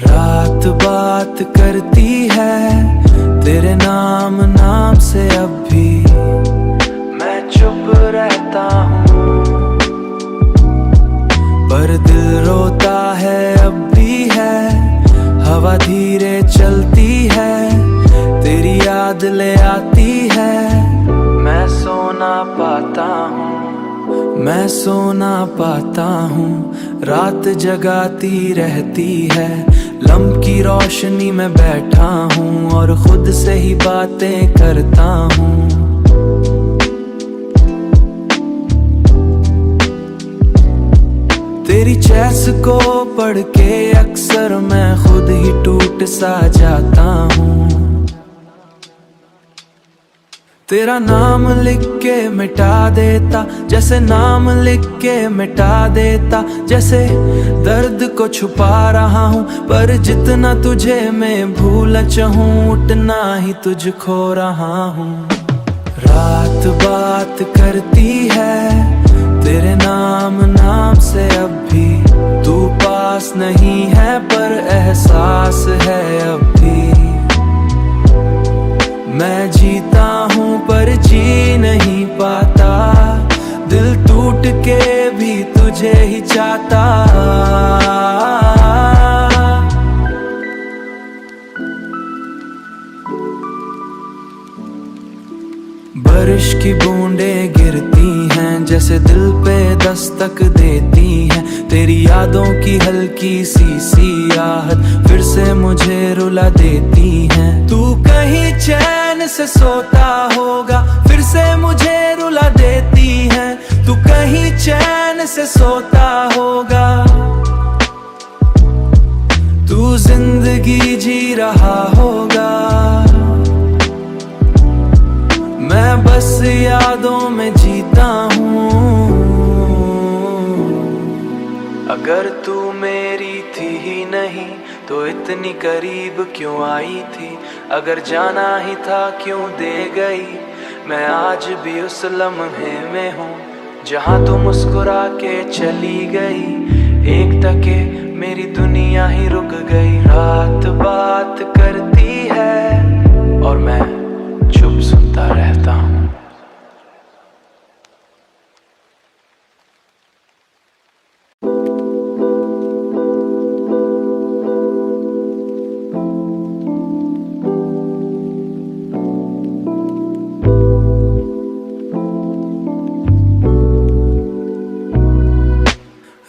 रात बात करती है तेरे नाम नाम से, अब भी मैं चुप रहता हूँ, पर दिल रोता है अब भी है। हवा धीरे चलती है, तेरी याद ले आती है। मैं सो ना पाता हूँ, मैं सो ना पाता हूँ, रात जगाती रहती है। लम्ब की रोशनी में बैठा हूँ और खुद से ही बातें करता हूँ। तेरी चैस को पढ़ के अक्सर मैं खुद ही टूट सा जाता हूँ। तेरा नाम लिख के मिटा देता, जैसे नाम लिख के मिटा देता, जैसे दर्द को छुपा रहा हूँ, पर जितना तुझे मैं भूल चाहूँ उतना ही तुझ खो रहा हूँ। रात बात करती है तेरे नाम नाम से, अब भी तू पास नहीं है पर एहसास है अब भी। मैं जीता हूँ पर जी नहीं पाता, दिल टूट के भी तुझे ही चाहता। बारिश की बूंदें गिरती हैं, जैसे दिल पे दस्तक देती हैं। तेरी यादों की हल्की सी आहट फिर से मुझे रुला देती हैं। तू कहीं चैन से सोता होगा, फिर से मुझे रुला देती हैं। तू कहीं चैन से सोता होगा, तू जिंदगी जी रहा होगा। मैं बस यादों में जीता हूँ। अगर तू मेरी थी ही नहीं तो इतनी करीब क्यों आई थी? अगर जाना ही था क्यों दे गई? मैं आज भी उस लम्हे में हूँ जहाँ तू मुस्कुरा के चली गई। एक टके मेरी दुनिया ही रुक गई। रात बात करती है और मैं चुप सुनता रहता हूँ।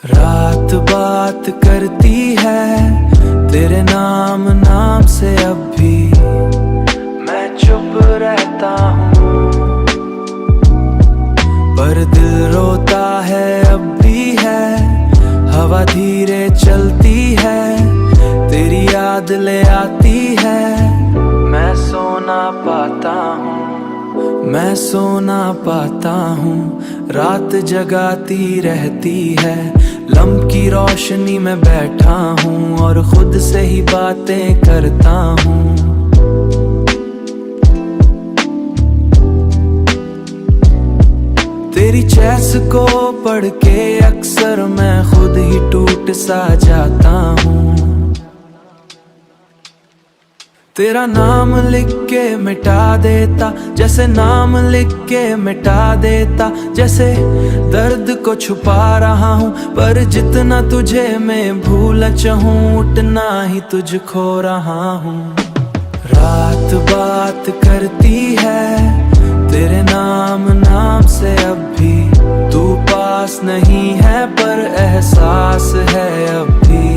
रात बात करती है तेरे नाम नाम से, अब भी मैं चुप रहता हूँ, पर दिल रोता है अब भी है। हवा धीरे चलती है, तेरी याद ले आती है। मैं सो ना पाता हूँ, मैं सो ना पाता हूँ, रात जगाती रहती है। लम्ब की रोशनी में बैठा हूँ और खुद से ही बातें करता हूँ। तेरी चैस को पढ़ के अक्सर मैं खुद ही टूट सा जाता हूँ। तेरा नाम लिख के मिटा देता, जैसे नाम लिख के मिटा देता, जैसे दर्द को छुपा रहा हूँ, पर जितना तुझे मैं भूल चाहूँ उतना ही तुझ खो रहा हूँ। रात बात करती है तेरे नाम नाम से, अब भी तू पास नहीं है पर एहसास है अब भी।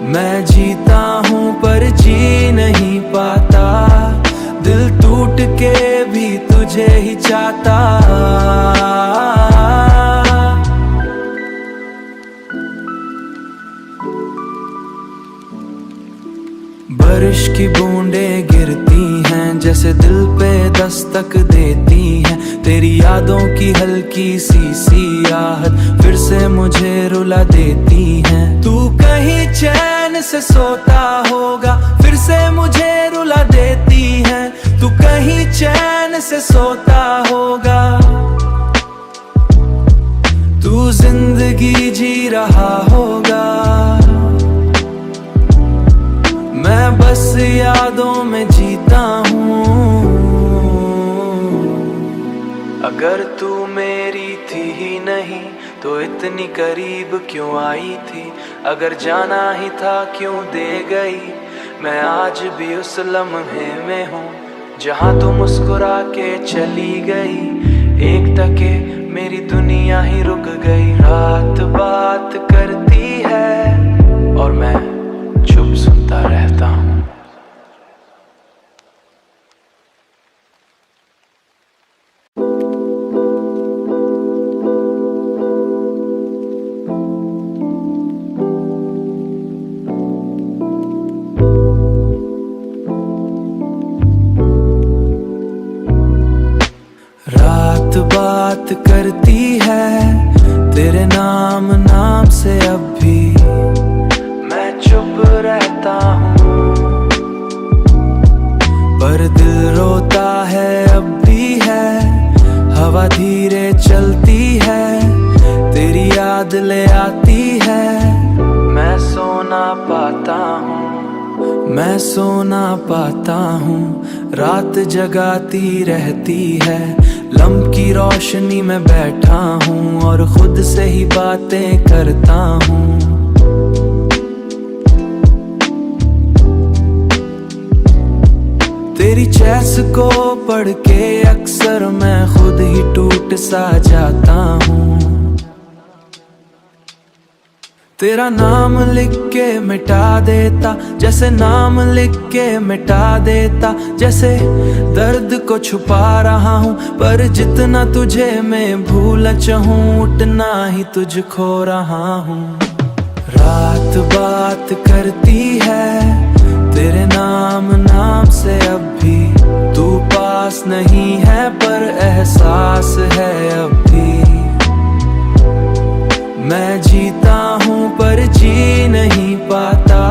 मैं जीता हूँ पर जी नहीं पाता, दिल टूट के भी तुझे ही चाहता। बारिश की बूंदें गिरती हैं, जैसे दिल पे दस्तक देती हैं। तेरी यादों की हल्की सी आहट फिर से मुझे रुला देती हैं। तू कहीं चैन से सोता होगा, फिर से मुझे रुला देती हैं। तू कहीं चैन से सोता होगा, तू जिंदगी जी रहा होगा। इतनी करीब क्यों आई थी, अगर जाना ही था क्यों दे गई। मैं आज भी उस लम्हे में हूँ जहाँ तू मुस्कुरा के चली गई। एक टके मेरी दुनिया ही रुक गई। रात बात करती है और मैं चुप सुनता रहता हूँ। रात बात करती है तेरे नाम नाम से, अब भी मैं चुप रहता हूँ। पर दिल रोता है अब भी है, हवा धीरे चलती है, तेरी याद ले आती है। मैं सो ना पाता हूँ, मैं सो ना पाता हूँ, रात जगाती रहती है। लम्ब की रोशनी में बैठा हूँ और खुद से ही बातें करता हूँ। तेरी चैस को पढ़ के अक्सर मैं खुद ही टूट सा जाता हूँ। तेरा नाम लिख के मिटा देता, जैसे नाम लिख के मिटा देता, जैसे दर्द को छुपा रहा हूँ। पर जितना तुझे मैं भूल चाहूँ उतना ही तुझ खो रहा हूँ। रात बात करती है तेरे नाम नाम से, अब भी तू पास नहीं है पर एहसास है अब भी। मैं जीता हूँ पर जी नहीं पाता,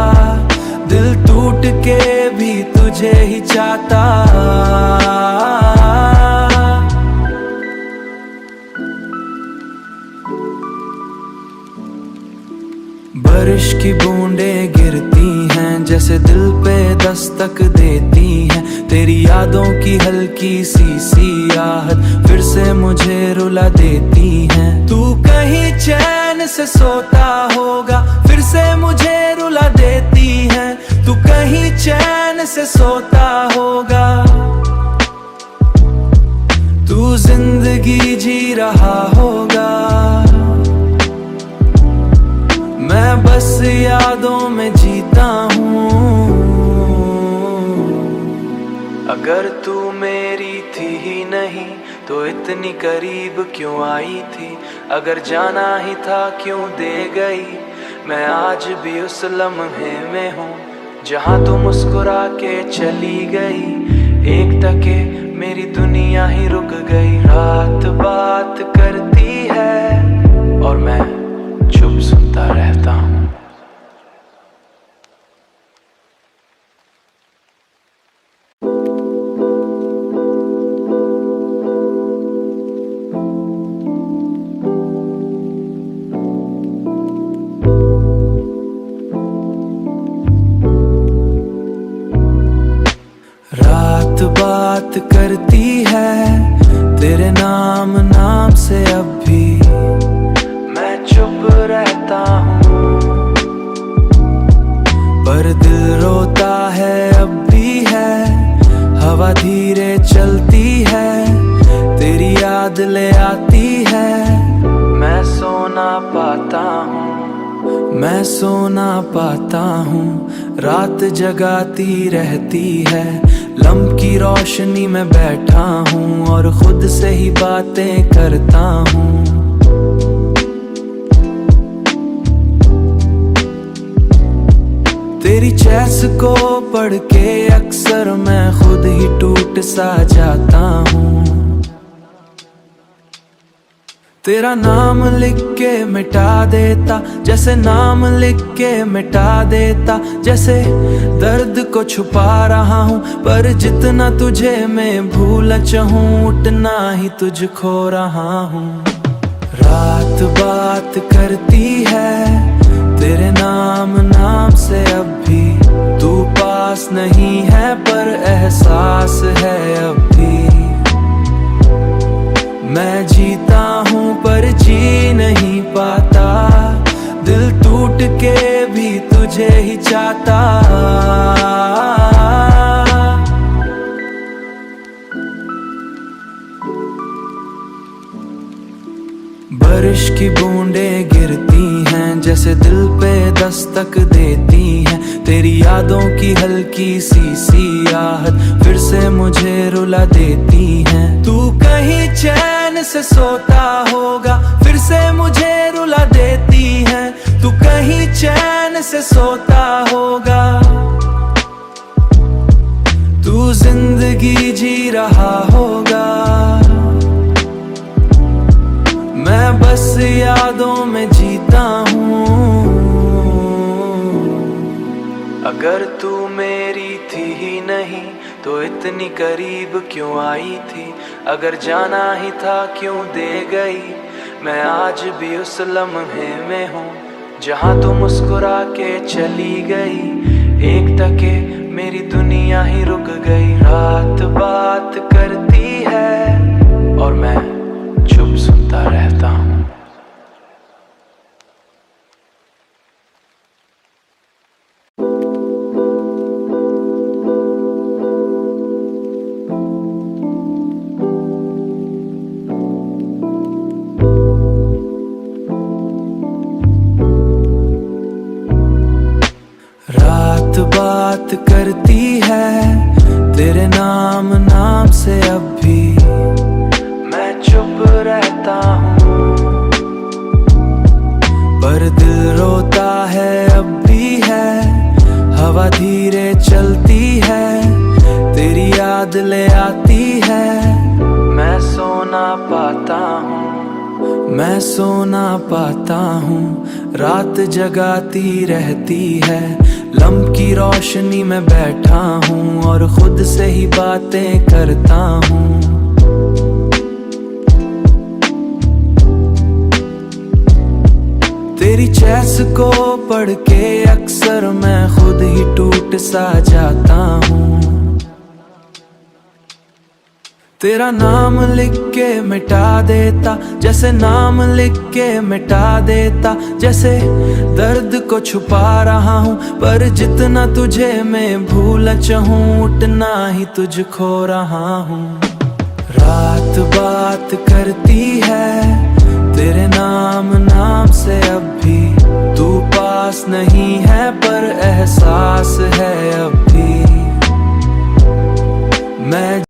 दिल टूट के भी तुझे ही चाहता। बारिश की बूंदें गिरती हैं जैसे दिल पे दस्तक देती हैं। तेरी यादों की हल्की सी सियाहत फिर से मुझे रुला देती हैं। तू कहीं चैन से सोता होगा फिर से मुझे रुला देती है। तू कहीं चैन से सोता होगा, तू जिंदगी जी रहा होगा। मैं बस यादों में जीता हूँ। अगर तू मेरी थी ही नहीं तो इतनी करीब क्यों आई थी, अगर जाना ही था क्यों दे गई। मैं आज भी उस लम्हे में हूँ जहाँ तू मुस्कुरा के चली गई। एक टके मेरी दुनिया ही रुक गई। रात बात करती है और मैं चुप सुनता रहता हूँ। रात बात करती है तेरे नाम नाम से, अब भी मैं चुप रहता हूँ। पर दिल रोता है अब भी है, हवा धीरे चलती है, तेरी याद ले आती है। मैं सो ना पाता हूँ, मैं सो ना पाता हूँ, रात जगाती रहती है। लम्ब की रोशनी में बैठा हूँ और खुद से ही बातें करता हूँ। तेरी चैस को पढ़ के अक्सर मैं खुद ही टूट सा जाता हूँ। तेरा नाम लिख के मिटा देता, जैसे नाम लिख के मिटा देता, जैसे दर्द को छुपा रहा हूँ। पर जितना तुझे मैं भूल चाहूँ उतना ही तुझ खो रहा हूँ। रात बात करती है तेरे नाम नाम से, अब भी तू पास नहीं है पर एहसास है अब भी। मैं जीता हूँ पर जी नहीं पाता, तुझे ही चाहता। बारिश की बूंदें गिरती हैं जैसे दिल पे दस्तक देती हैं। तेरी यादों की हल्की सी आहट फिर से मुझे रुला देती हैं। तू कहीं चैन से सोता होगा फिर से मुझे रुला देती है। तू कहीं चैन से सोता होगा। तू जिंदगी जी रहा होगा। मैं बस यादों में जीता हूँ। अगर तू मेरी थी ही नहीं तो इतनी करीब क्यों आई थी। अगर जाना ही था क्यों दे गई। मैं आज भी उस लम्हे में हूँ जहाँ तू मुस्कुरा के चली गई। एक टके मेरी दुनिया ही रुक गई। रात बात करती है और मैं चुप सुनता रहता हूँ। रात बात करती है तेरे नाम से अब भी मैं चुप रहता हूँ। पर दिल रोता है अब भी है। हवा धीरे चलती है तेरी याद ले आती है। मैं सो ना पाता हूँ। मैं सो ना पाता हूँ। रात जगाती रहती है। लम्ब की रोशनी में बैठा हूँ और खुद से ही बातें करता हूँ। तेरी चैस को पढ़ के अक्सर मैं खुद ही टूट सा जाता हूँ। तेरा नाम लिख के मिटा देता जैसे नाम लिख के मिटा देता। जैसे दर्द को छुपा रहा हूँ पर जितना तुझे मैं भूल चाहूँ उतना ही तुझ खो रहा हूँ। रात बात करती है तेरे नाम से अब भी। तू पास नहीं है पर एहसास है अब भी। मैं